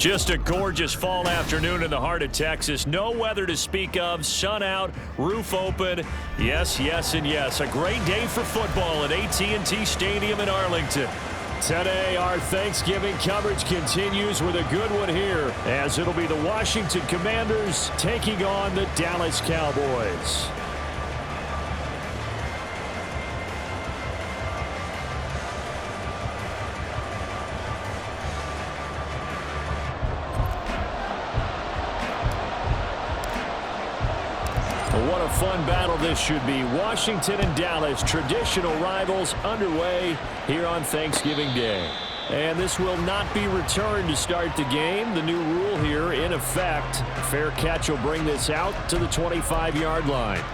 Just a gorgeous fall afternoon in the heart of Texas. No weather to speak of. Sun out, roof open. Yes, yes, and yes. A great day for football at AT&T Stadium in Arlington. Today, our Thanksgiving coverage continues with a good one here, as it'll be the Washington Commanders taking on the Dallas Cowboys. What a fun battle this should be. Washington and Dallas, traditional rivals, underway here on Thanksgiving Day. And this will not be returned to start the game. The new rule here in effect. Fair catch will bring this out to the 25-yard line.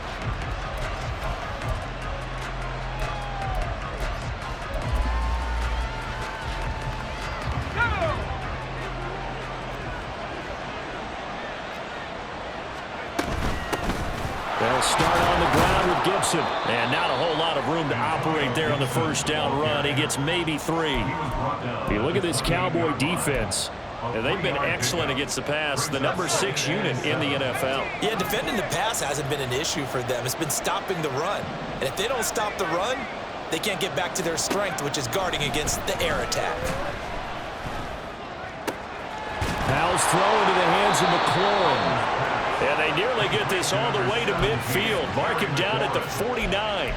They'll start on the ground with Gibson. And not a whole lot of room to operate there on the first down run. He gets maybe 3. You look at this Cowboy defense. And they've been excellent against the pass. The number 6 unit in the NFL. Yeah, defending the pass hasn't been an issue for them. It's been stopping the run. And if they don't stop the run, they can't get back to their strength, which is guarding against the air attack. Powell's throw into the hands of McLaurin. And they nearly get this all the way to midfield. Mark him down at the 49.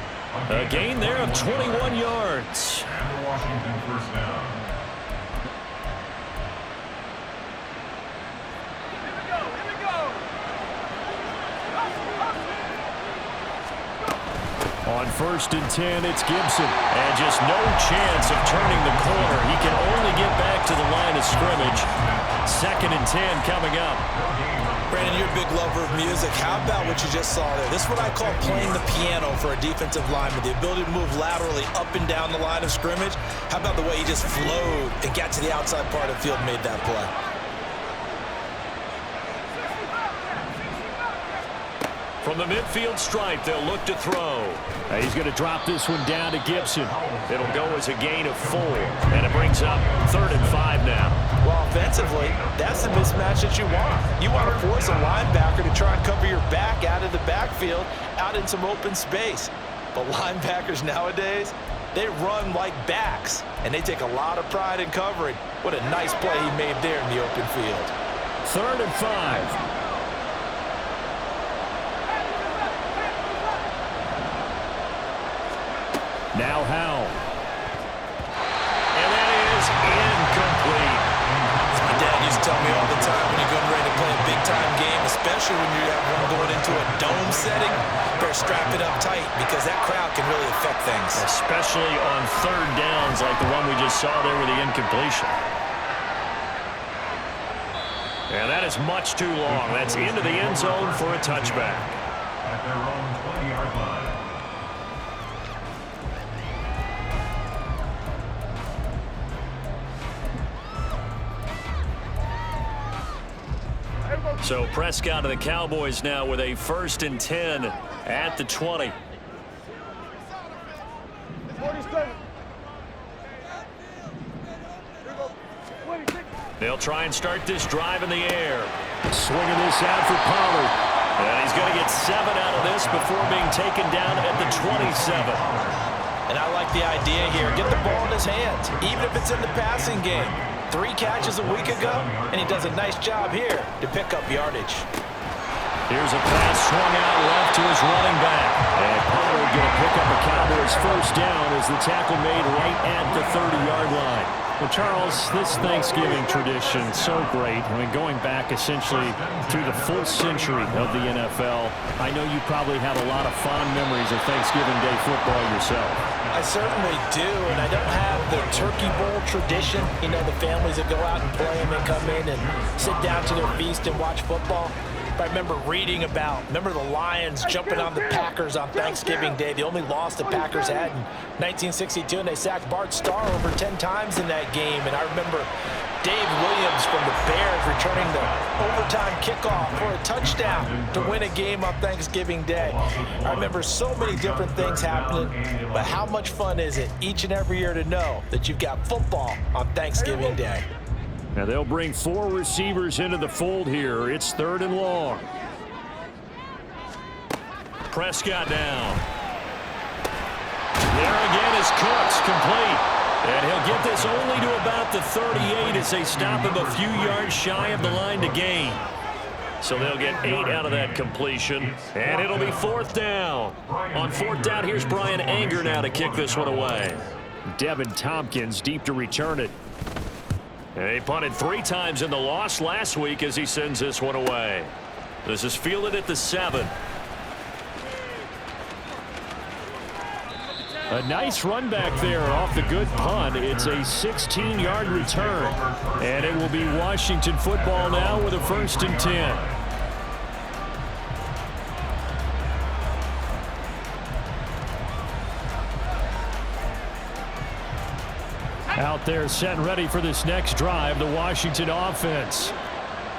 A gain there of 21 yards. Washington first down. On 1st and 10, it's Gibson. And just no chance of turning the corner. He can only get back to the line of scrimmage. 2nd and 10 coming up. Brandon, you're a big lover of music. How about what you just saw there? This is what I call playing the piano for a defensive lineman. The ability to move laterally up and down the line of scrimmage. How about the way he just flowed and got to the outside part of the field and made that play? From the midfield stripe, they'll look to throw. He's going to drop this one down to Gibson. It'll go as a gain of 4. And it brings up 3rd and 5 now. Well, offensively, that's the mismatch that you want. You want to force a linebacker to try and cover your back out of the backfield, out in some open space. But linebackers nowadays, they run like backs, and they take a lot of pride in covering. What a nice play he made there in the open field. 3rd and 5. Now Howell. And that is incomplete. My dad used to tell me all the time when you're getting ready to play a big-time game, especially when you have one going into a dome setting, better strap it up tight because that crowd can really affect things. Especially on 3rd downs like the one we just saw there with the incompletion. And that is much too long. That's into the end zone for a touchback. At their own 20-yard line. So Prescott of the Cowboys now with a 1st and 10 at the 20. They'll try and start this drive in the air. Swinging this out for Pollard. And he's going to get 7 out of this before being taken down at the 27. And I like the idea here. Get the ball in his hands, even if it's in the passing game. 3 catches a week ago, and he does a nice job here to pick up yardage. Here's a pass swung out left to his running back. And Pollard going to pick up a Cowboys 1st down as the tackle made right at the 30-yard line. Well, Charles, this Thanksgiving tradition, so great. I mean, going back essentially through the full century of the NFL, I know you probably have a lot of fond memories of Thanksgiving Day football yourself. I certainly do, and I don't have the Turkey Bowl tradition. You know, the families that go out and play and then come in and sit down to their feast and watch football. But I remember reading about, the Lions jumping on the Packers on Thanksgiving Day. The only loss the Packers had in 1962, and they sacked Bart Starr over 10 times in that game. And I remember Dave Williams from the Bears returning the overtime kickoff for a touchdown to win a game on Thanksgiving Day. I remember so many different things happening, but how much fun is it each and every year to know that you've got football on Thanksgiving Day? Now they'll bring 4 receivers into the fold here. It's 3rd and long. Prescott down. There again is Cooks, complete. And he'll get this only to about the 38 as they stop him a few yards shy of the line to gain. So they'll get 8 out of that completion. And it'll be 4th down. On 4th down, here's Brian Anger now to kick this one away. Devin Tompkins deep to return it. And he punted 3 times in the loss last week as he sends this one away. This is fielded at the 7. A nice run back there off the good punt. It's a 16-yard return. And it will be Washington football now with a 1st and 10. Out there set and ready for this next drive, the Washington offense.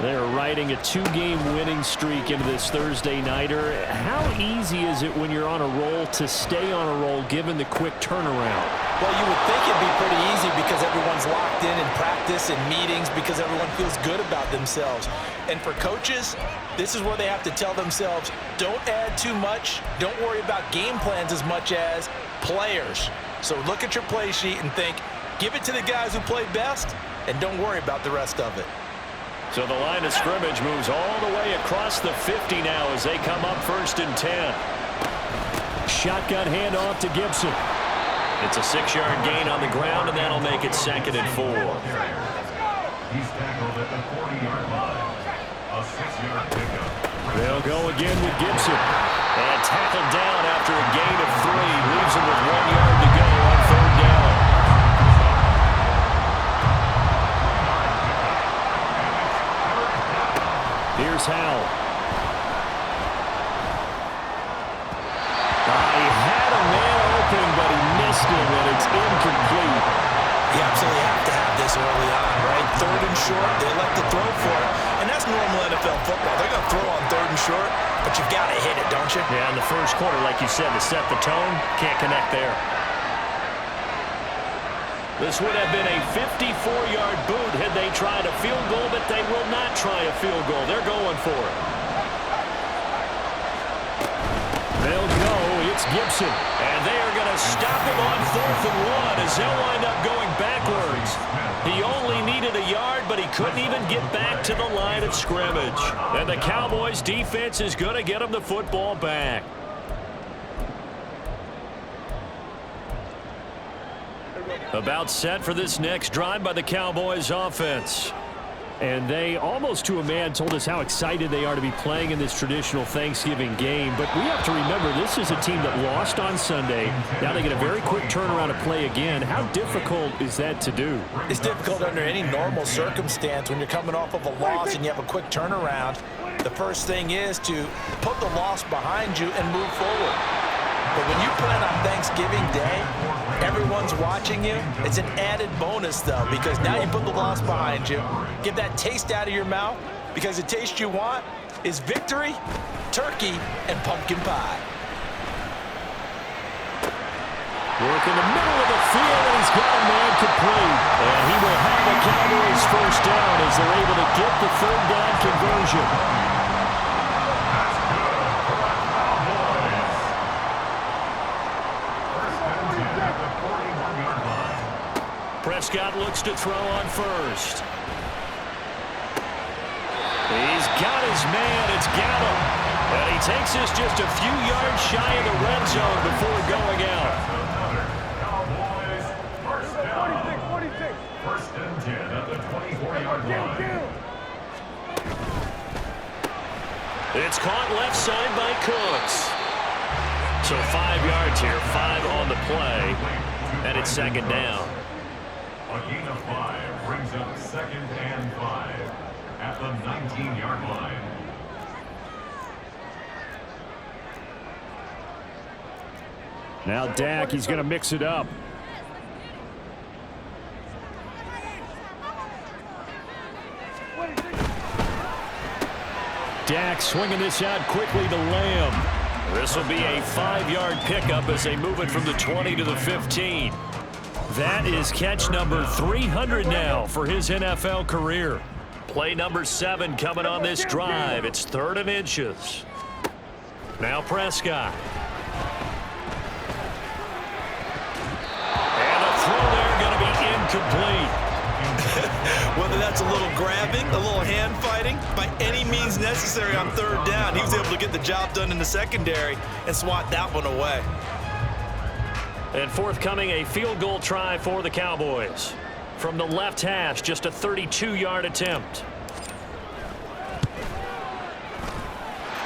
They're riding a 2-game winning streak into this Thursday nighter. How easy is it when you're on a roll to stay on a roll given the quick turnaround? Well, you would think it'd be pretty easy because everyone's locked in practice and meetings because everyone feels good about themselves. And for coaches, this is where they have to tell themselves, don't add too much, don't worry about game plans as much as players. So look at your play sheet and think, give it to the guys who play best, and don't worry about the rest of it. So the line of scrimmage moves all the way across the 50 now as they come up 1st and 10. Shotgun handoff to Gibson. It's a 6-yard gain on the ground, and that'll make it 2nd and 4. He's tackled at the 40-yard line. A 6-yard pickup. They'll go again with Gibson. And tackled down after a gain of 3. Leaves him with 1 yard to go on 3rd down. Here's Howell. He had a man open, but he missed him, and it's incomplete. You absolutely have to have this early on, right? 3rd and short, they like to throw for it. And that's normal NFL football. They're going to throw on 3rd and short, but you got to hit it, don't you? Yeah, in the first quarter, like you said, to set the tone, can't connect there. This would have been a 54-yard boot had they tried a field goal, but they will not try a field goal. They're going for it. They'll go. It's Gibson. And they are going to stop him on 4th and 1 as they'll wind up going backwards. He only needed a yard, but he couldn't even get back to the line of scrimmage. And the Cowboys defense is going to get him the football back. About set for this next drive by the Cowboys offense. And they, almost to a man, told us how excited they are to be playing in this traditional Thanksgiving game. But we have to remember, this is a team that lost on Sunday. Now they get a very quick turnaround to play again. How difficult is that to do? It's difficult under any normal circumstance when you're coming off of a loss and you have a quick turnaround. The first thing is to put the loss behind you and move forward. But when you play on Thanksgiving Day, everyone's watching you. It's an added bonus, though, because now you put the loss behind you. Get that taste out of your mouth, because the taste you want is victory, turkey, and pumpkin pie. Work in the middle of the field, and he's got a man complete. And he will have the Cowboys 1st down as they're able to get the 3rd down conversion. Prescott looks to throw on 1st. He's got his man. It's Gallup. And he takes this just a few yards shy of the red zone before going out. Cowboys, 1st down. 1st and 10 at the 24-yard line. It's caught left side by Cooks. So 5 yards here, 5 on the play. And it's 2nd down. A gain of 5 brings up 2nd and 5 at the 19-yard line. Now Dak, he's going to mix it up. Dak swinging this out quickly to Lamb. This will be a 5-yard pickup as they move it from the 20 to the 15. That is catch number 300 now for his NFL career. Play number 7 coming on this drive. It's 3rd and inches. Now Prescott. And a throw there going to be incomplete. Whether that's a little grabbing, a little hand fighting, by any means necessary on 3rd down, he was able to get the job done in the secondary and swat that one away. And forthcoming, a field goal try for the Cowboys. From the left hash, just a 32-yard attempt.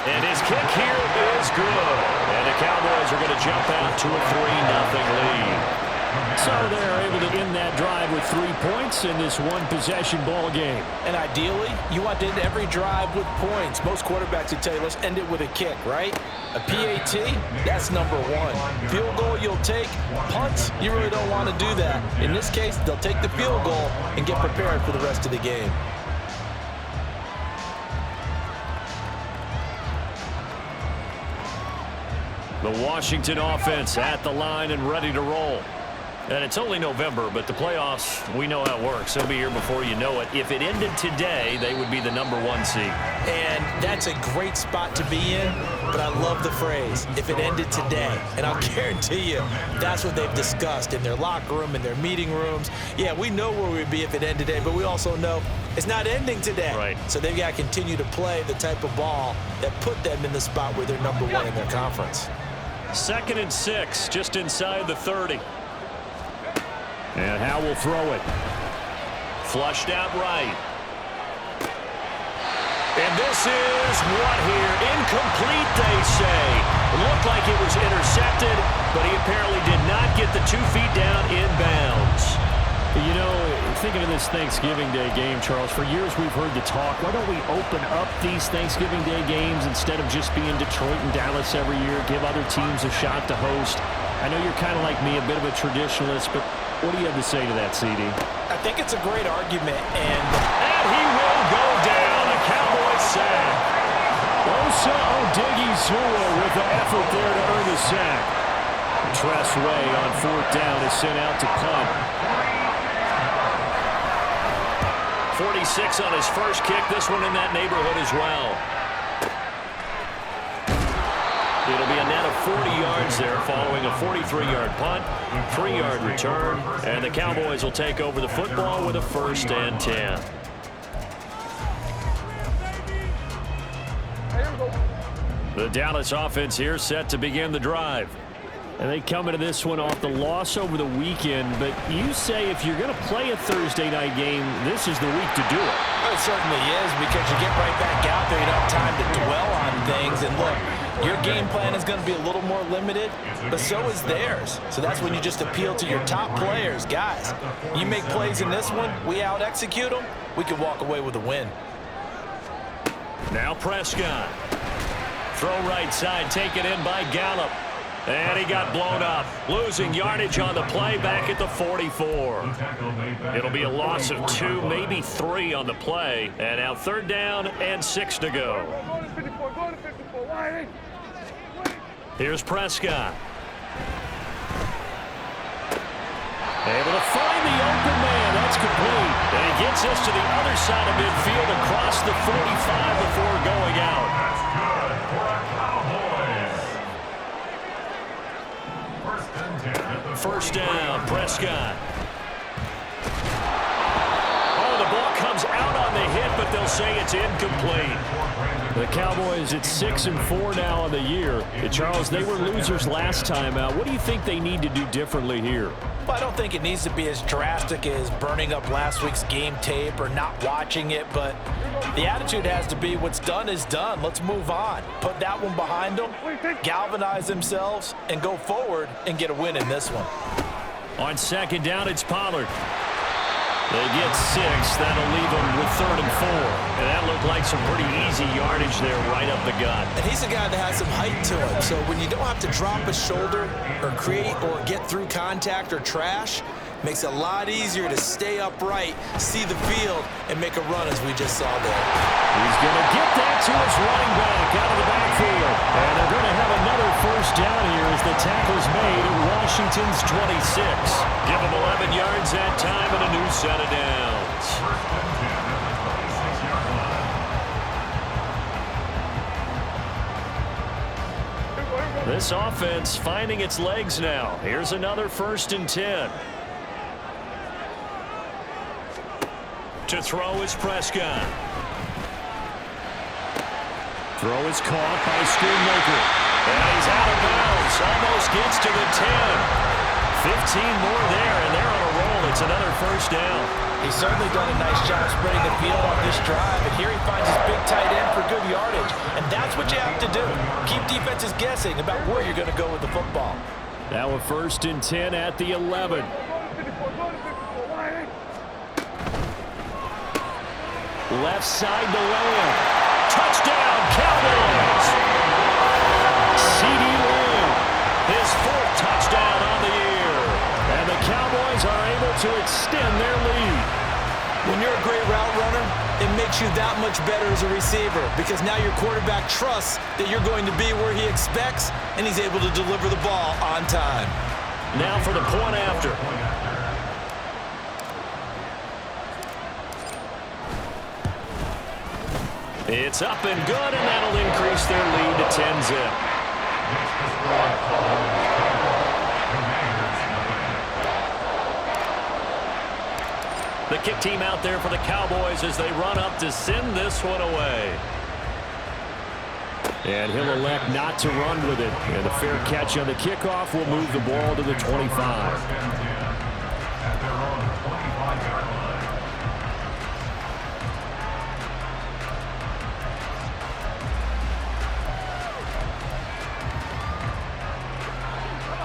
And his kick here is good. And the Cowboys are going to jump out to a 3-0 lead. So they're able to end that drive with 3 points in this one-possession ball game. And ideally, you want to end every drive with points. Most quarterbacks would tell you, let's end it with a kick, right? A PAT, that's number 1. Field goal you'll take. Punts, you really don't want to do that. In this case, they'll take the field goal and get prepared for the rest of the game. The Washington offense at the line and ready to roll. And it's only November, but the playoffs, we know how it works. They'll be here before you know it. If it ended today, they would be the number 1 seed. And that's a great spot to be in, but I love the phrase, if it ended today. And I'll guarantee you, that's what they've discussed in their locker room, in their meeting rooms. Yeah, we know where we'd be if it ended today, but we also know it's not ending today. Right. So they've got to continue to play the type of ball that put them in the spot where they're number 1 in their conference. 2nd and 6, just inside the 30. And Howe will throw it. Flushed out right. And this is what here? Incomplete, they say. Looked like it was intercepted, but he apparently did not get the 2 feet down inbounds. You know, thinking of this Thanksgiving Day game, Charles, for years we've heard the talk, why don't we open up these Thanksgiving Day games instead of just being Detroit and Dallas every year, give other teams a shot to host? I know you're kind of like me, a bit of a traditionalist, but what do you have to say to that, CD? I think it's a great argument, and he will go down. A Cowboys sack. Osa Odighizuwa with the effort there to earn the sack. Tress Way on 4th down is sent out to punt. 46 on his first kick. This one in that neighborhood as well. It'll be a net of 40 yards there following a 43-yard punt, 3-yard return, and the Cowboys will take over the football with a 1st and 10. The Dallas offense here set to begin the drive. And they come into this one off the loss over the weekend, but you say if you're going to play a Thursday night game, this is the week to do it. It certainly is, because you get right back out there. You don't have time to dwell on things. And look, your game plan is going to be a little more limited, but so is theirs. So that's when you just appeal to your top players. Guys, you make plays in this one, we out-execute them, we can walk away with a win. Now Prescott. Throw right side, taken in by Gallup. And he got blown up, losing yardage on the play back at the 44. It'll be a loss of 2, maybe 3 on the play. And now 3rd down and 6 to go. Here's Prescott. Able to find the open man. That's complete. And he gets us to the other side of midfield across the 45 before going out. First down, Prescott. Oh, the ball comes out on the hit, but they'll say it's incomplete. The Cowboys at 6-4 now on the year. Charles, they were losers last time out. What do you think they need to do differently here? Well, I don't think it needs to be as drastic as burning up last week's game tape or not watching it, but the attitude has to be what's done is done. Let's move on. Put that one behind them, galvanize themselves, and go forward and get a win in this one. On 2nd down, it's Pollard. They get 6. That'll leave them with 3rd and 4. And that looked like some pretty easy yardage there right up the gut. And he's a guy that has some height to him. So when you don't have to drop a shoulder or create or get through contact or trash, makes it a lot easier to stay upright, see the field, and make a run as we just saw there. He's going to get that to his running back out of the backfield. And they're going to have another first down here as the tackle's made at Washington's 26. Give them 11 yards that time and a new set of downs. First and 10 at the 26-yard line. This offense finding its legs now. Here's another 1st and 10. To throw is Prescott. Throw is caught by Schoonmaker. And he's out of bounds. Almost gets to the 10. 15 more there, and they're on a roll. It's another 1st down. He's certainly done a nice job spreading the field on this drive, and here he finds his big tight end for good yardage. And that's what you have to do. Keep defenses guessing about where you're going to go with the football. Now a 1st and 10 at the 11. Left side to Lamb. Touchdown, Cowboys! C.D. Lamb, his 4th touchdown on the year. And the Cowboys are able to extend their lead. When you're a great route runner, it makes you that much better as a receiver because now your quarterback trusts that you're going to be where he expects, and he's able to deliver the ball on time. Now for the point after. It's up and good, and that'll increase their lead to 10-zip. The kick team out there for the Cowboys as they run up to send this one away. And he'll elect not to run with it. And a fair catch on the kickoff will move the ball to the 25.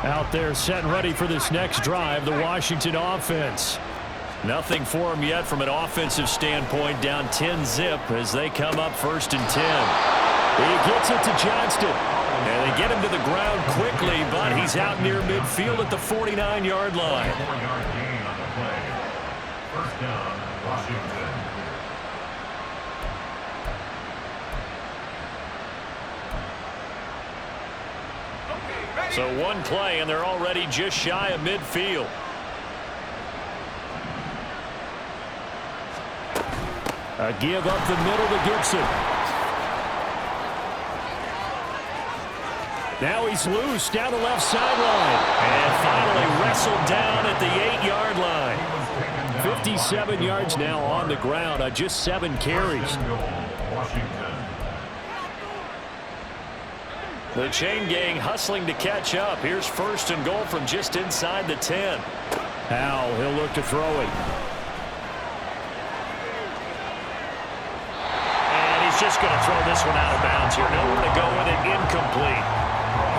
Out there set and ready for this next drive, the Washington offense. Nothing for them yet from an offensive standpoint, down 10-zip as they come up 1st and 10. He gets it to Johnston, and they get him to the ground quickly, but he's out near midfield at the 49-yard line. 4-yard gain on the play. First down, Washington. So one play, and they're already just shy of midfield. A give up the middle to Gibson. Now he's loose down the left sideline. And finally wrestled down at the 8-yard line. 57 yards now on the ground on just 7 carries. The chain gang hustling to catch up. Here's 1st and goal from just inside the 10. Howell, he'll look to throw it. And he's just going to throw this one out of bounds here. Nowhere to go with it, incomplete.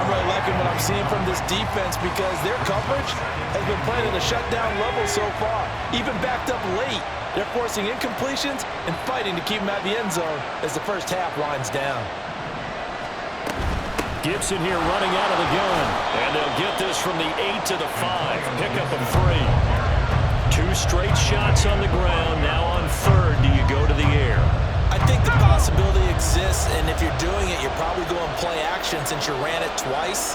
I'm really liking what I'm seeing from this defense because their coverage has been playing at a shutdown level so far. Even backed up late, they're forcing incompletions and fighting to keep them out of the end zone as the first half winds down. Gibson here running out of the gun. And they'll get this from the 8 to the 5. Pickup of 3. 2 straight shots on the ground. Now on 3rd, do you go to the air? I think the possibility exists, and if you're doing it, you're probably going play action since you ran it twice.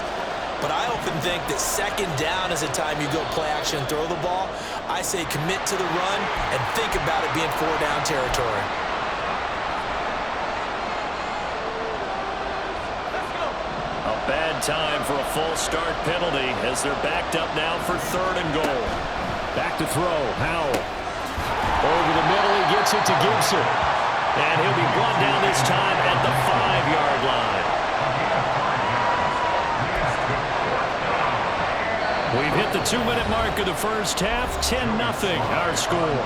But I often think that 2nd down is the time you go play action and throw the ball. I say commit to the run and think about it being 4-down territory. Bad time for a false start penalty as they're backed up now for 3rd and goal. Back to throw, Howell. Over the middle, he gets it to Gibson. And he'll be brought down this time at the 5-yard line. We've hit the 2-minute mark of the first half. 10-0 our score.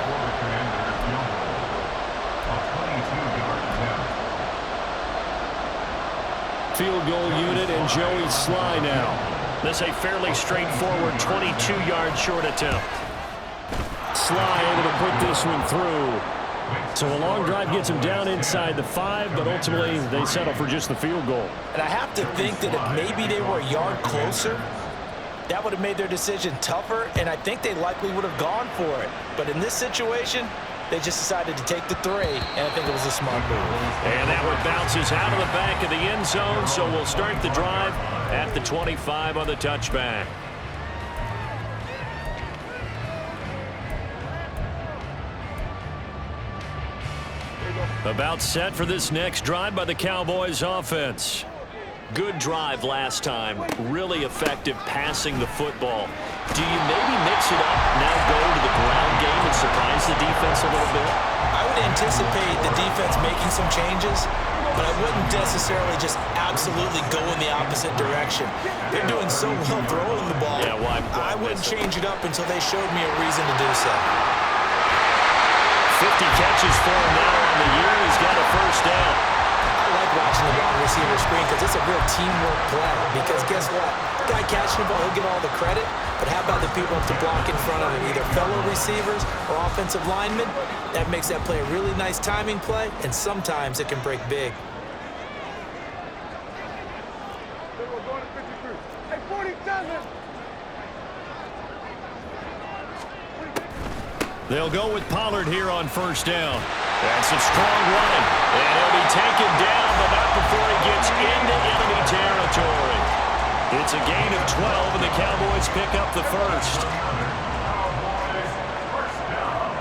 Field goal unit and Joey Sly now. This a fairly straightforward 22-yard short attempt. Sly able to put this one through. So a long drive gets him down inside the 5, but ultimately they settle for just the field goal. And I have to think that if maybe they were a yard closer, that would have made their decision tougher, and I think they likely would have gone for it. But in this situation, they just decided to take the 3, and I think it was a smart move. And that one bounces out of the back of the end zone, so we'll start the drive at the 25 on the touchback. About set for this next drive by the Cowboys offense. Good drive last time. Really effective passing the football. Do you maybe mix it up, now go to the ground game and surprise the defense a little bit? I would anticipate the defense making some changes, but I wouldn't necessarily just absolutely go in the opposite direction. They're doing so well throwing the ball. Yeah, why I wouldn't change it up until they showed me a reason to do so. 50 catches for him now on the year. He's got a first down. I like watching the wide receiver screen because it's a real teamwork play. Because guess what? The guy catching the ball, he'll get all the credit. But how about the people to block in front of him, either fellow receivers or offensive linemen? That makes that play a really nice timing play, and sometimes it can break big. They'll go with Pollard here on first down. That's some strong running. And he'll be taken down, but not before he gets into enemy territory. It's a gain of 12, and the Cowboys pick up the first. Cowboys, first down.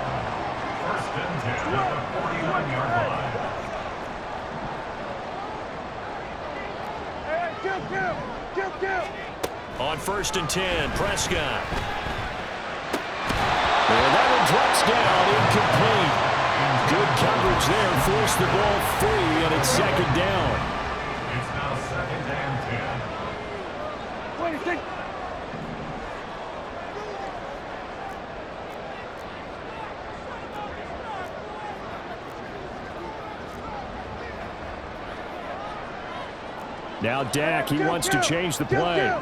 First and 10 at the 41-yard line. On first and 10, Prescott. And that one drops down, incomplete. Good coverage there, forced the ball free, and it's second down. It's now second and 10. Now Dak, he wants to change the play.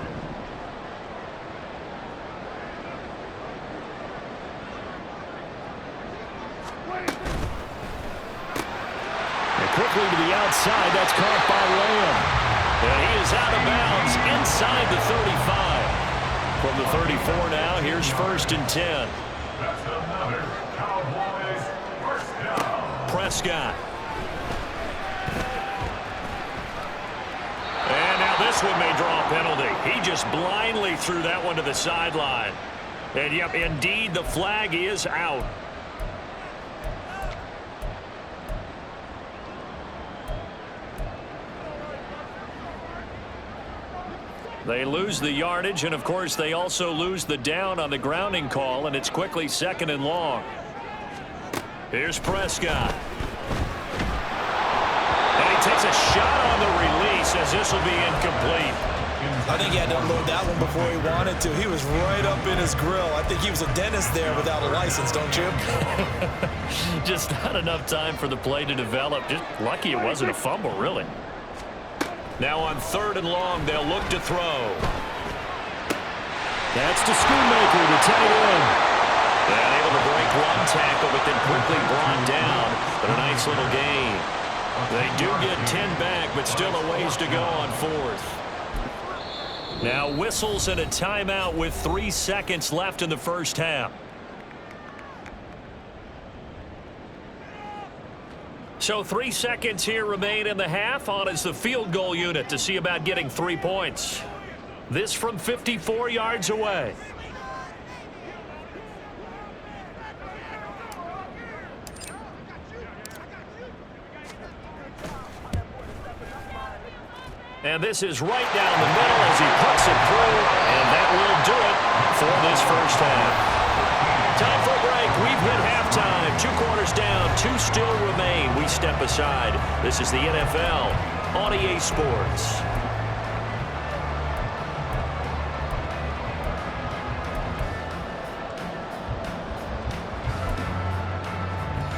Quickly to the outside. That's caught by Lamb. And he is out of bounds inside the 35. From the 34 now, here's first and 10. That's another Cowboys first down. Prescott. And now this one may draw a penalty. He just blindly threw that one to the sideline. And yep, indeed, the flag is out. They lose the yardage, and of course they also lose the down on the grounding call, and it's quickly second and long. Here's Prescott. And he takes a shot on the release as this will be incomplete. I think he had to unload that one before he wanted to. He was right up in his grill. I think he was a dentist there without a license, don't you? Just not enough time for the play to develop. Just lucky it wasn't a fumble, really. Now on third and long, they'll look to throw. That's to Schoonmaker, the tight end. And able to break one tackle, but then quickly brought down. But a nice little gain. They do get 10 back, but still a ways to go on fourth. Now whistles and a timeout with 3 seconds left in the first half. So 3 seconds here remain in the half. On is the field goal unit to see about getting 3 points. This from 54 yards away. And this is right down the middle as he puts it through. And that will do it for this first half. Time for a break. We've hit halftime. 2 quarters down. 2 still remain. We step aside. This is the NFL on EA Sports.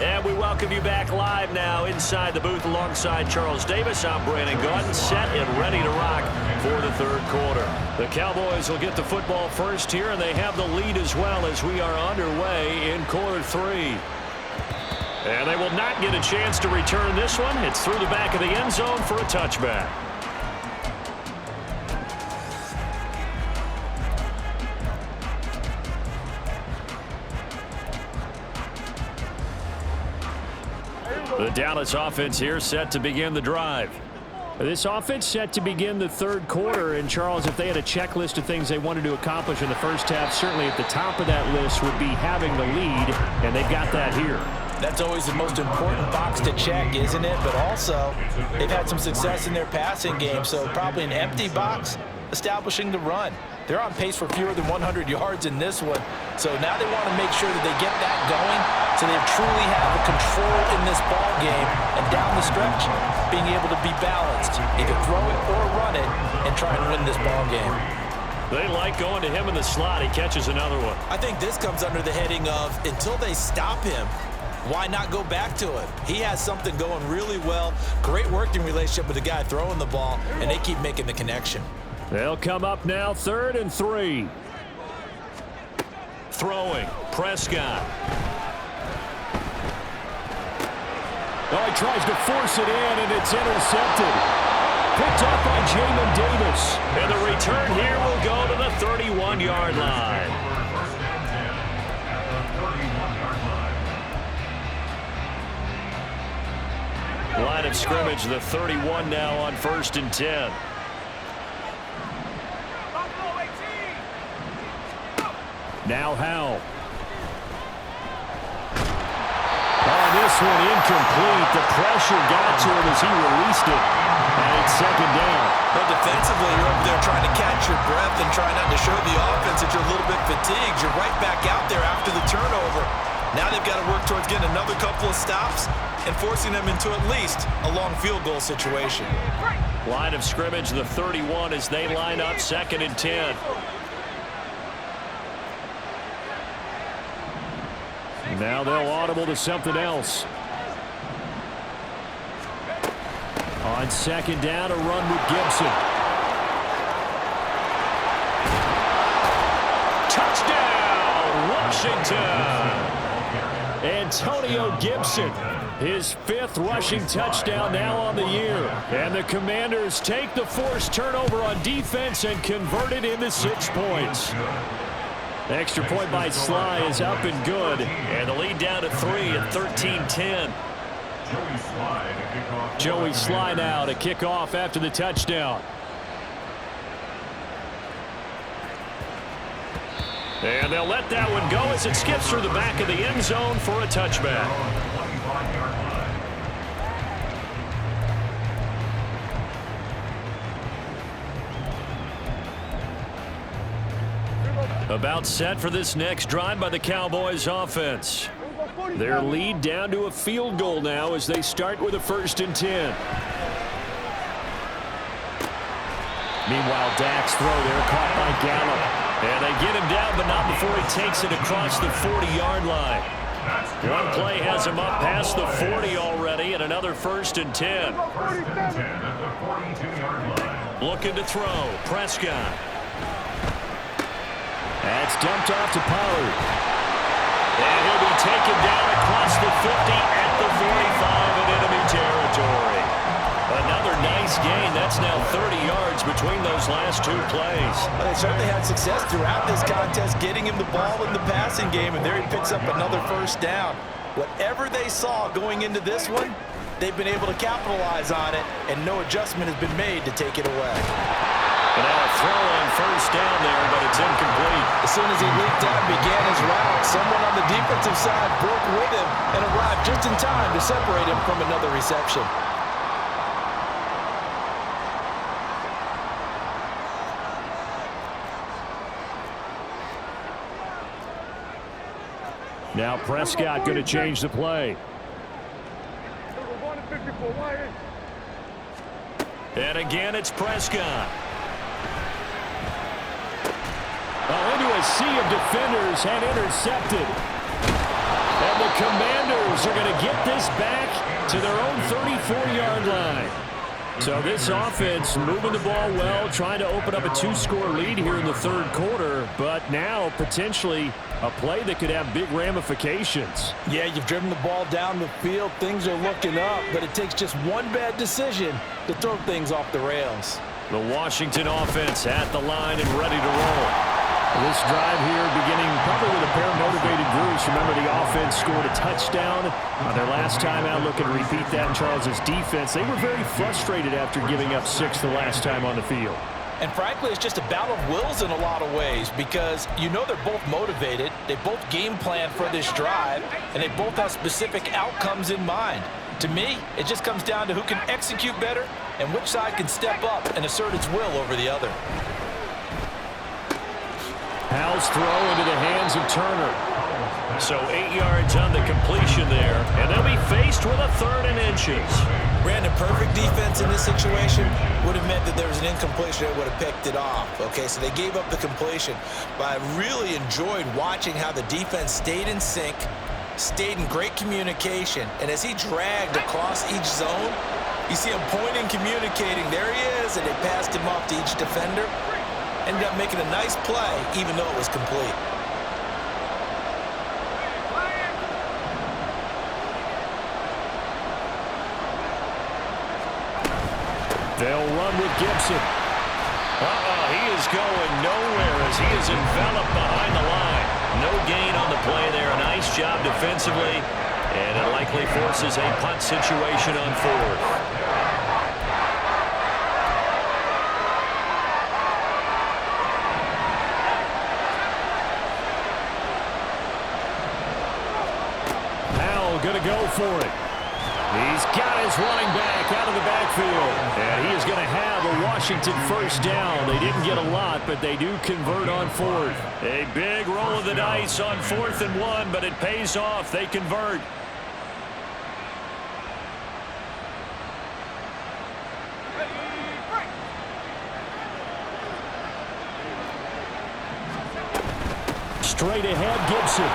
And we welcome you back live now inside the booth alongside Charles Davis. I'm Brandon Gaudin, set and ready to rock for the third quarter. The Cowboys will get the football first here, and they have the lead as well as we are underway in quarter 3. And they will not get a chance to return this one. It's through the back of the end zone for a touchback. The Dallas offense here set to begin the drive. This offense set to begin the third quarter. And, Charles, if they had a checklist of things they wanted to accomplish in the first half, certainly at the top of that list would be having the lead, and they've got that here. That's always the most important box to check, isn't it? But also, they've had some success in their passing game, so probably an empty box establishing the run. They're on pace for fewer than 100 yards in this one, so now they want to make sure that they get that going so they truly have a control in this ball game, and down the stretch, being able to be balanced, either throw it or run it, and try and win this ball game. They like going to him in the slot. He catches another one. I think this comes under the heading of until they stop him, why not go back to it? He has something going really well, great working relationship with the guy throwing the ball, and they keep making the connection. They'll come up now, 3rd and 3. Throwing, Prescott. Oh, he tries to force it in, and it's intercepted. Picked up by Jamin Davis. And the return here will go to the 31-yard line. Line of scrimmage, the 31 now on 1st and 10. Now Howell. Oh, this one incomplete. The pressure got to him as he released it. And it's 2nd down. But defensively, you're over there trying to catch your breath and trying not to show the offense that you're a little bit fatigued. You're right back out there after the turnover. Now they've got to work towards getting another couple of stops and forcing them into at least a long field goal situation. Line of scrimmage, the 31 as they line up 2nd and 10. Now they'll audible to something else. On 2nd down, a run with Gibson. Touchdown, Washington! Antonio Gibson, his 5th rushing touchdown now on the year. And the Commanders take the forced turnover on defense and convert it into 6 points. Extra point by Sly is up and good. And the lead down to 3 at 13-10. Joey Sly now to kick off after the touchdown. And they'll let that one go as it skips through the back of the end zone for a touchback. About set for this next drive by the Cowboys offense. Their lead down to a field goal now as they start with a 1st and 10. Meanwhile, Dak's throw there caught by Gallup. And they get him down, but not before he takes it across the 40-yard line. One play has him up past the 40 already, and another 1st and 10. Looking to throw, Prescott. That's dumped off to Pollard. And he'll be taken down across the 50 at the 45 in enemy territory. Another nice gain. That's now 30 yards between those last 2 plays. Well, they certainly had success throughout this contest, getting him the ball in the passing game, and there he picks up another 1st down. Whatever they saw going into this one, they've been able to capitalize on it, and no adjustment has been made to take it away. And now a throw on 1st down there, but it's incomplete. As soon as he leaped out and began his route, someone on the defensive side broke with him and arrived just in time to separate him from another reception. Now Prescott going to change the play. And again, it's Prescott. Oh, into a sea of defenders and intercepted. And the Commanders are going to get this back to their own 34-yard line. So this offense moving the ball well, trying to open up a 2-score lead here in the 3rd quarter, but now potentially a play that could have big ramifications. Yeah, you've driven the ball down the field. Things are looking up, but it takes just one bad decision to throw things off the rails. The Washington offense at the line and ready to roll. This drive here beginning probably with a pair of motivated groups. Remember, the offense scored a touchdown on their last time out. Looking to repeat that in Charles's defense. They were very frustrated after giving up 6 the last time on the field. And frankly, it's just a battle of wills in a lot of ways because you know they're both motivated. They both game plan for this drive, and they both have specific outcomes in mind. To me, it just comes down to who can execute better and which side can step up and assert its will over the other. Howell's throw into the hands of Turner. So 8 yards on the completion there, and they'll be faced with a 3rd and inches. Brandon, perfect defense in this situation would have meant that there was an incompletion. They would have picked it off. Okay, so they gave up the completion. But I really enjoyed watching how the defense stayed in sync, stayed in great communication, and as he dragged across each zone, you see him pointing, communicating. There he is, and they passed him off to each defender. Ended up making a nice play, even though it was complete. They'll run with Gibson. He is going nowhere as he is enveloped behind the line. No gain on the play there. A nice job defensively, and it likely forces a punt situation on 4th. Going to go for it. He's got his running back out of the backfield. And he is going to have a Washington first down. They didn't get a lot, but they do convert on 4th. A big roll of the dice on 4th and 1, but it pays off. They convert. Straight ahead, Gibson.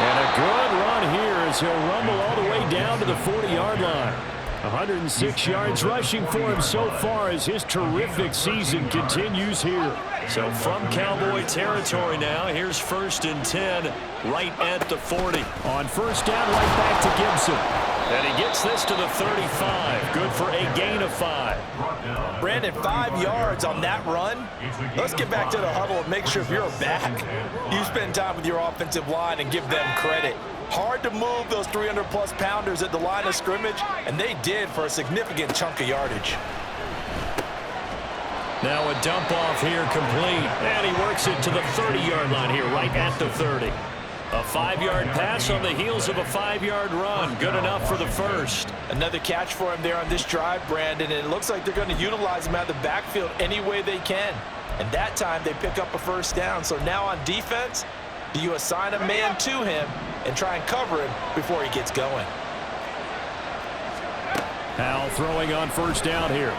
And a good run here as he'll rumble all the way down to the 40-yard line. 106 yards rushing for him so far as his terrific season continues here. So from Cowboy territory now, here's 1st and 10 right at the 40. On first down, right back to Gibson. And he gets this to the 35. Good for a gain of 5. Brandon, 5 yards on that run. Let's get back to the huddle and make sure if you're back, you spend time with your offensive line and give them credit. Hard to move those 300-plus pounders at the line of scrimmage, and they did for a significant chunk of yardage. Now a dump off here complete, and he works it to the 30-yard line here, right at the 30. A 5-yard pass on the heels of a 5-yard run. Good enough for the first. Another catch for him there on this drive, Brandon, and it looks like they're going to utilize him out of the backfield any way they can. And that time they pick up a first down. So now on defense, do you assign a man to him and try and cover him before he gets going? Howell throwing on first down here.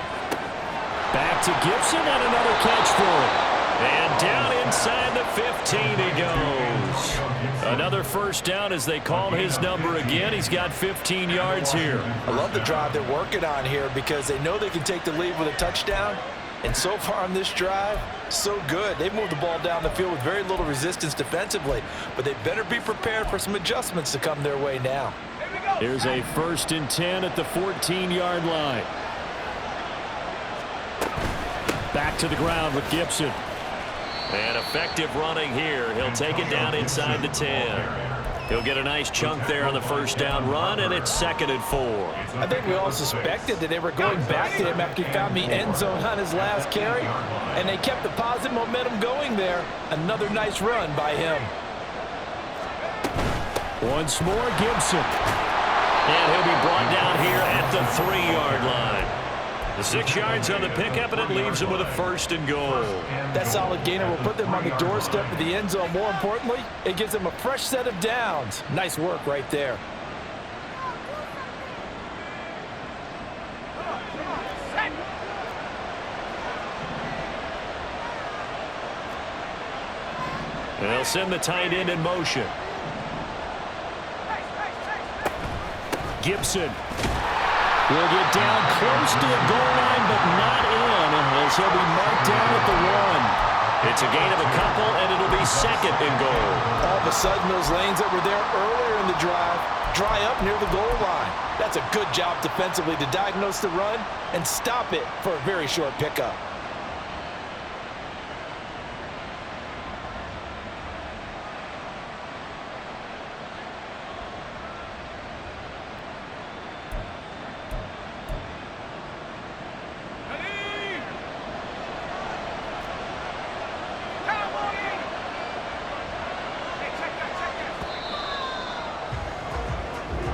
Back to Gibson and another catch for him. And down inside the 15 he goes. Another first down as they call his number again. He's got 15 yards here. I love the drive they're working on here because they know they can take the lead with a touchdown. And so far on this drive, so good. They've moved the ball down the field with very little resistance defensively. But they better be prepared for some adjustments to come their way now. Here's a 1st and 10 at the 14-yard line. Back to the ground with Gibson. And effective running here. He'll take it down inside the 10. He'll get a nice chunk there on the first down run, and it's 2nd and 4. I think we all suspected that they were going back to him after he found the end zone on his last carry, and they kept the positive momentum going there. Another nice run by him. Once more, Gibson. And he'll be brought down here at the 3-yard line. The 6 yards on the pickup, and it leaves him with a 1st and goal. That solid gainer will put them on the doorstep of the end zone. More importantly, it gives them a fresh set of downs. Nice work right there. They'll send the tight end in motion. Gibson will get down close to the goal line, but not in, as he'll be marked down at the 1. It's a gain of a couple, and it'll be 2nd and goal. All of a sudden, those lanes that were there earlier in the drive dry up near the goal line. That's a good job defensively to diagnose the run and stop it for a very short pickup.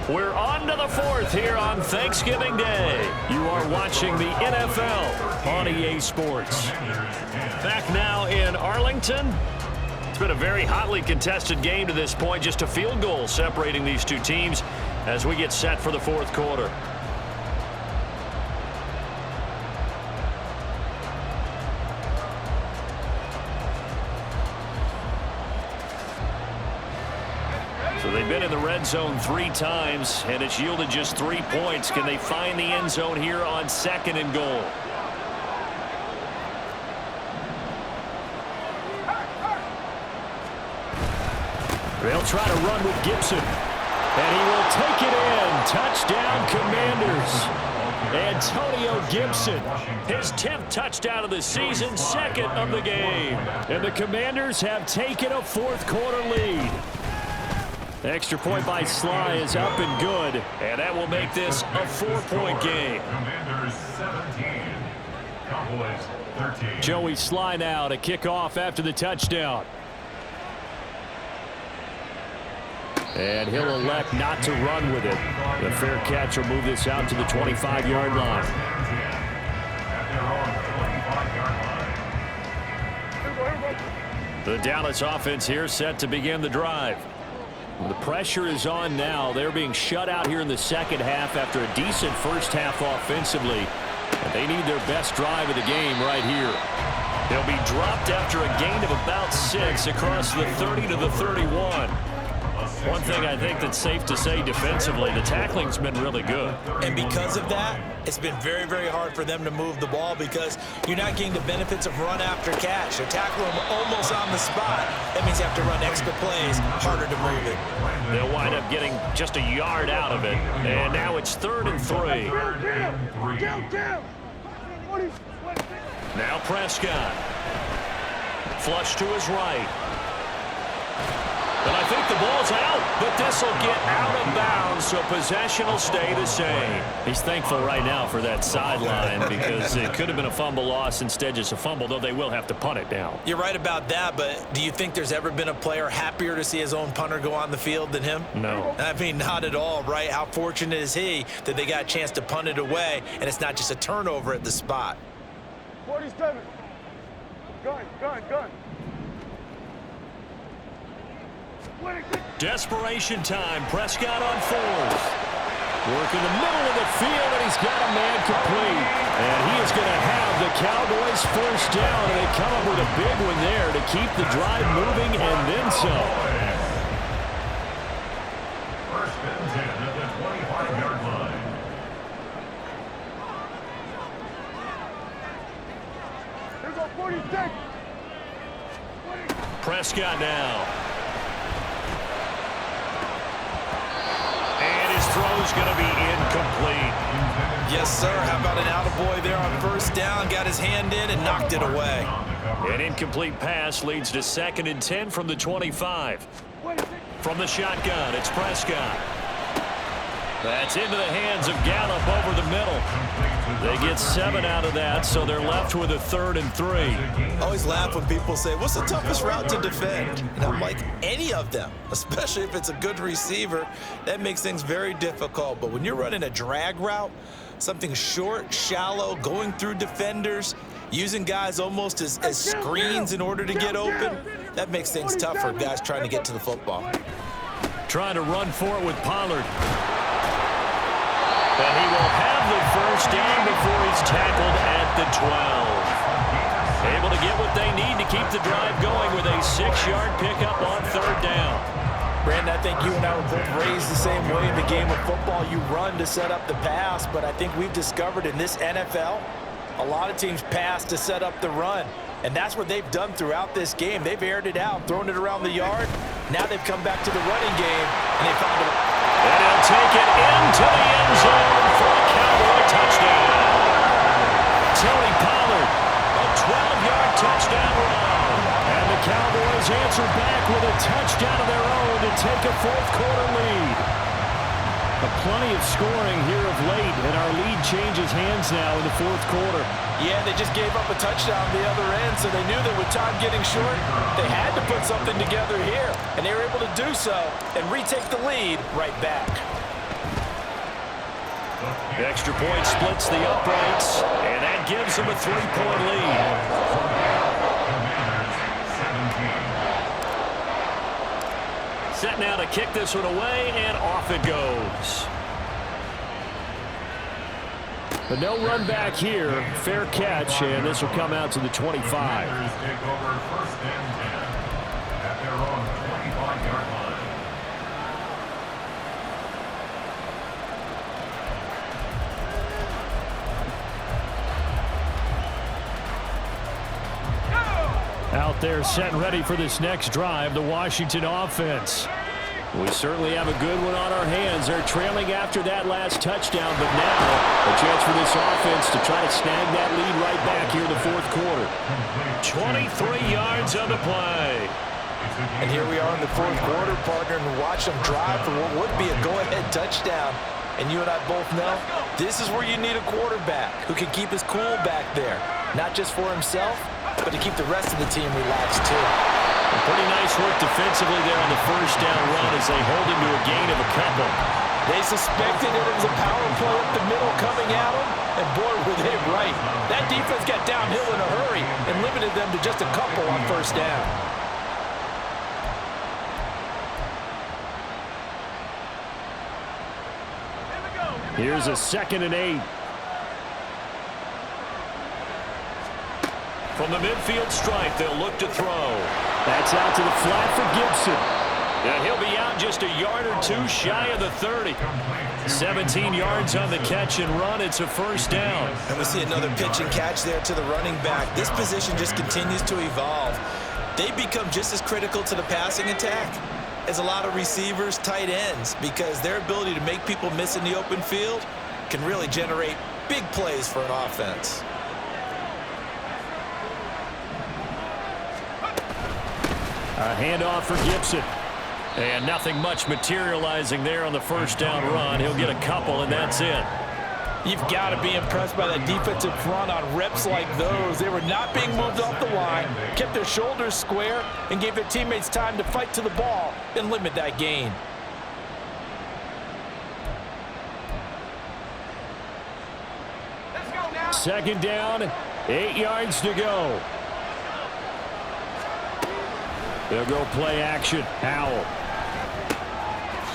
We're on to the fourth here on Thanksgiving Day. You are watching the NFL on EA Sports. Back now in Arlington. It's been a very hotly contested game to this point. Just a field goal separating these two teams as we get set for the fourth quarter. So they've been in the red zone 3 times, and it's yielded just 3 points. Can they find the end zone here on 2nd and goal? They'll try to run with Gibson, and he will take it in. Touchdown, Commanders. Antonio Gibson, his 10th touchdown of the season, 2nd of the game. And the Commanders have taken a fourth-quarter lead. Extra point by Sly is up and good, and that will make this a 4-point game. Commanders 17, Cowboys 13. Joey Sly now to kick off after the touchdown. And he'll elect not to run with it. The fair catch will move this out to the 25-yard line. The Dallas offense here set to begin the drive. The pressure is on now. They're being shut out here in the second half after a decent first half offensively. And they need their best drive of the game right here. They'll be dropped after a gain of about 6 across the 30 to the 31. One thing I think that's safe to say defensively, the tackling's been really good. And because of that, it's been very, very hard for them to move the ball because you're not getting the benefits of run after catch. They're tackling them almost on the spot. That means you have to run extra plays, harder to move it. They'll wind up getting just a yard out of it. And now it's 3rd and 3. Now Prescott. Flush to his right. And I think the ball's out, but this will get out of bounds, so possession will stay the same. He's thankful right now for that sideline because it could have been a fumble loss, instead just a fumble, though they will have to punt it down. You're right about that, but do you think there's ever been a player happier to see his own punter go on the field than him? No. I mean, not at all, right? How fortunate is he that they got a chance to punt it away, and it's not just a turnover at the spot. 47. Gun. Desperation time. Prescott on 4th. Work in the middle of the field, and he's got a man complete. And he is going to have the Cowboys first down, and they come up with a big one there to keep the drive moving and then some. First and 10 at the 25-yard line. Here's our 46. Prescott now. And his throw is going to be incomplete. Yes, sir. How about an attaboy there on first down? Got his hand in and knocked it away. An incomplete pass leads to 2nd and 10 from the 25. From the shotgun, it's Prescott. That's into the hands of Gallup over the middle. They get 7 out of that, so they're left with a 3rd and 3. I always laugh when people say, what's the toughest route to defend? And I'm like, any of them, especially if it's a good receiver. That makes things very difficult. But when you're running a drag route, something short, shallow, going through defenders, using guys almost as screens in order to get open, that makes things tough for guys trying to get to the football. Trying to run for it with Pollard. And he will have the first down before he's tackled at the 12. Able to get what they need to keep the drive going with a 6-yard pickup on 3rd down. Brandon, I think you and I were both raised the same way in the game of football. You run to set up the pass, but I think we've discovered in this NFL, a lot of teams pass to set up the run. And that's what they've done throughout this game. They've aired it out, thrown it around the yard. Now they've come back to the running game, and they found it. And he'll take it into the end zone for a Cowboy touchdown. Tony Pollard, a 12-yard touchdown run. And the Cowboys answer back with a touchdown of their own to take a fourth-quarter lead. Plenty of scoring here of late, and our lead changes hands now in the fourth quarter. Yeah, they just gave up a touchdown the other end, so they knew that with time getting short, they had to put something together here, and they were able to do so and retake the lead right back. Extra point splits the uprights, and that gives them a 3-point lead. Set now to kick this one away, and off it goes. But no run back here. Fair catch, and this will come out to the 25. Commanders take over 1st and 10 at their own 25-yard line. Out there set and ready for this next drive, the Washington offense. We certainly have a good one on our hands. They're trailing after that last touchdown, but now a chance for this offense to try to snag that lead right back here in the 4th quarter. 23 yards on the play. And here we are in the 4th quarter, partner, and watch them drive for what would be a go-ahead touchdown. And you and I both know this is where you need a quarterback who can keep his cool back there, not just for himself, but to keep the rest of the team relaxed too. Pretty nice work defensively there on the 1st down run as they hold him to a gain of a couple. They suspected it was a power play up the middle coming at them, and boy, were they right. That defense got downhill in a hurry and limited them to just a couple on 1st down. Here's a 2nd and 8. From the midfield stripe, they'll look to throw. That's out to the flat for Gibson. And he'll be out just a yard or two shy of the 30. 17 yards on the catch and run. It's a 1st down. And we see another pitch and catch there to the running back. This position just continues to evolve. They become just as critical to the passing attack as a lot of receivers, tight ends, because their ability to make people miss in the open field can really generate big plays for an offense. A handoff for Gibson. And nothing much materializing there on the 1st down run. He'll get a couple, and that's it. You've got to be impressed by that defensive front on reps like those. They were not being moved off the line, kept their shoulders square, and gave their teammates time to fight to the ball and limit that gain. Let's go now. 2nd down, 8 yards to go. They'll go play action. Howell.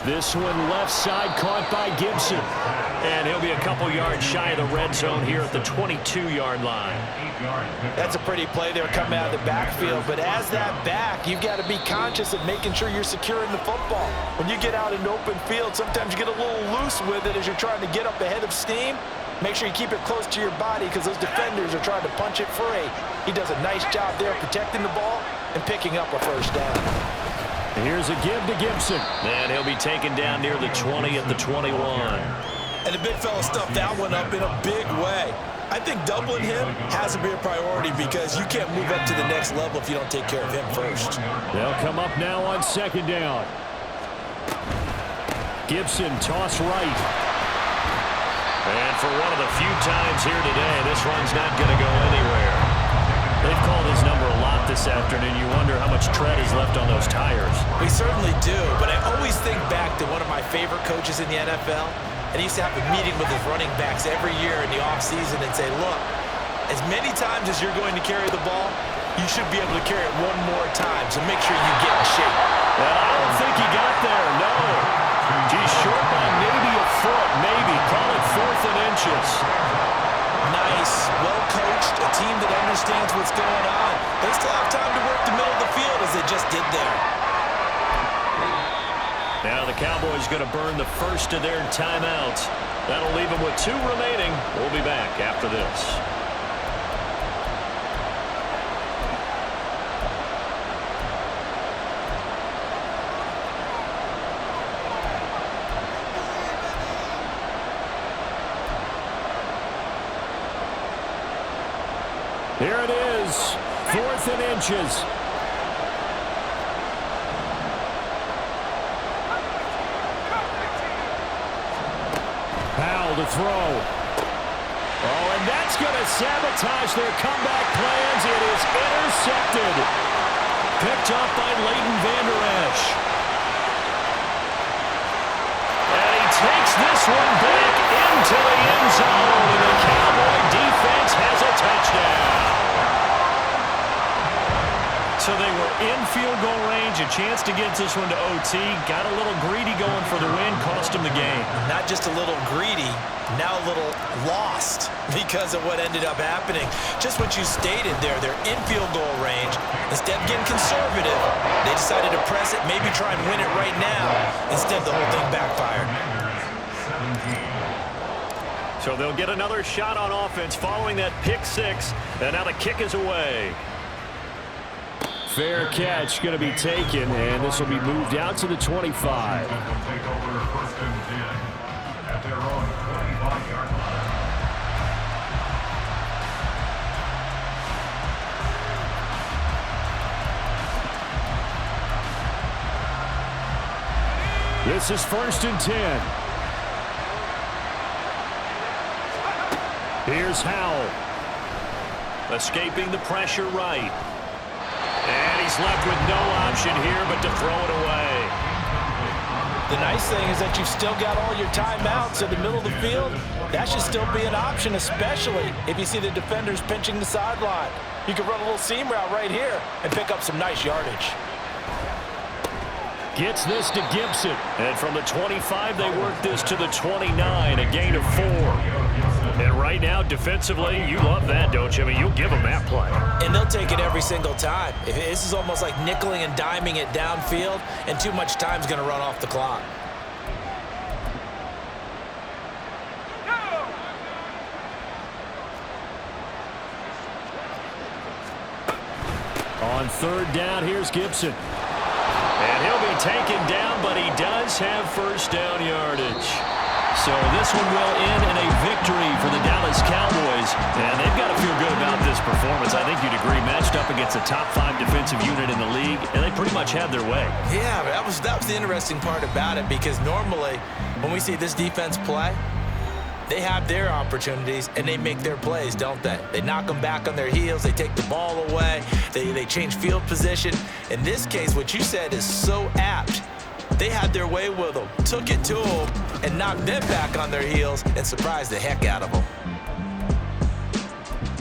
This one left side caught by Gibson. And he'll be a couple yards shy of the red zone here at the 22-yard line. That's a pretty play there coming out of the backfield. But as that back, you've got to be conscious of making sure you're securing the football. When you get out in open field, sometimes you get a little loose with it as you're trying to get up ahead of steam. Make sure you keep it close to your body because those defenders are trying to punch it free. He does a nice job there protecting the ball and picking up a 1st down. Here's a give to Gibson. And he'll be taken down near the 20 at the 21. And the big fella stuffed that one up in a big way. I think doubling him has to be a priority because you can't move up to the next level if you don't take care of him first. They'll come up now on 2nd down. Gibson toss right. And for one of the few times here today, this run's not going to go anywhere. They've called his number a lot this afternoon. You wonder how much tread is left on those tires. We certainly do, but I always think back to one of my favorite coaches in the NFL, and he used to have a meeting with his running backs every year in the offseason and say, look, as many times as you're going to carry the ball, you should be able to carry it one more time, so make sure you get in shape. Well, I don't think he got there, no. He's short by maybe a foot, maybe. Call it 4th and inches. Nice, well-coached, a team that understands what's going on. They still have time to work the middle of the field as they just did there. Now the Cowboys going to burn the first of their timeouts. That'll leave them with 2 remaining. We'll be back after this. Here it is, 4th and inches. Powell to throw. Oh, and that's going to sabotage their comeback plans. It is intercepted. Picked up by Leighton Vander Esch. And he takes this one back in into the end zone, and the Cowboy defense has a touchdown. So they were in field goal range, a chance to get this one to OT. Got a little greedy going for the win, cost him the game. Not just a little greedy, now a little lost because of what ended up happening. Just what you stated there, they're in field goal range. Instead of getting conservative, they decided to press it, maybe try and win it right now. Instead, the whole thing backfired. So they'll get another shot on offense following that pick six, and now the kick is away. Fair catch going to be taken, and this will be moved out to the 25. Take over first and 10 at their own 25-yard line. This is first and 10. Here's Howell. Escaping the pressure right. And he's left with no option here but to throw it away. The nice thing is that you've still got all your timeouts in the middle of the field. That should still be an option, especially if you see the defenders pinching the sideline. You can run a little seam route right here and pick up some nice yardage. Gets this to Gibson. And from the 25, they work this to the 29, a gain of 4. And right now, defensively, you love that, don't you? I mean, you'll give them that play. And they'll take it every single time. This is almost like nickeling and diming it downfield, and too much time's going to run off the clock. On third down, here's Gibson. And he'll be taken down, but he does have first down yardage. So this one will end in a victory for the Dallas Cowboys. And they've got to feel good about this performance. I think you'd agree, matched up against a top 5 defensive unit in the league, and they pretty much had their way. Yeah, that was the interesting part about it, because normally when we see this defense play, they have their opportunities and they make their plays, don't they? They knock them back on their heels. They take the ball away. They change field position. In this case, what you said is so apt. They had their way with them, took it to them, and knocked them back on their heels and surprised the heck out of them.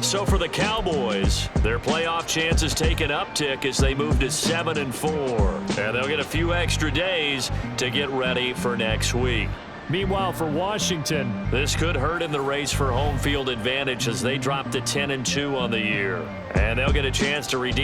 So for the Cowboys, their playoff chances take an uptick as they move to 7-4. And they'll get a few extra days to get ready for next week. Meanwhile, for Washington, this could hurt in the race for home field advantage as they drop to 10-2 on the year. And they'll get a chance to redeem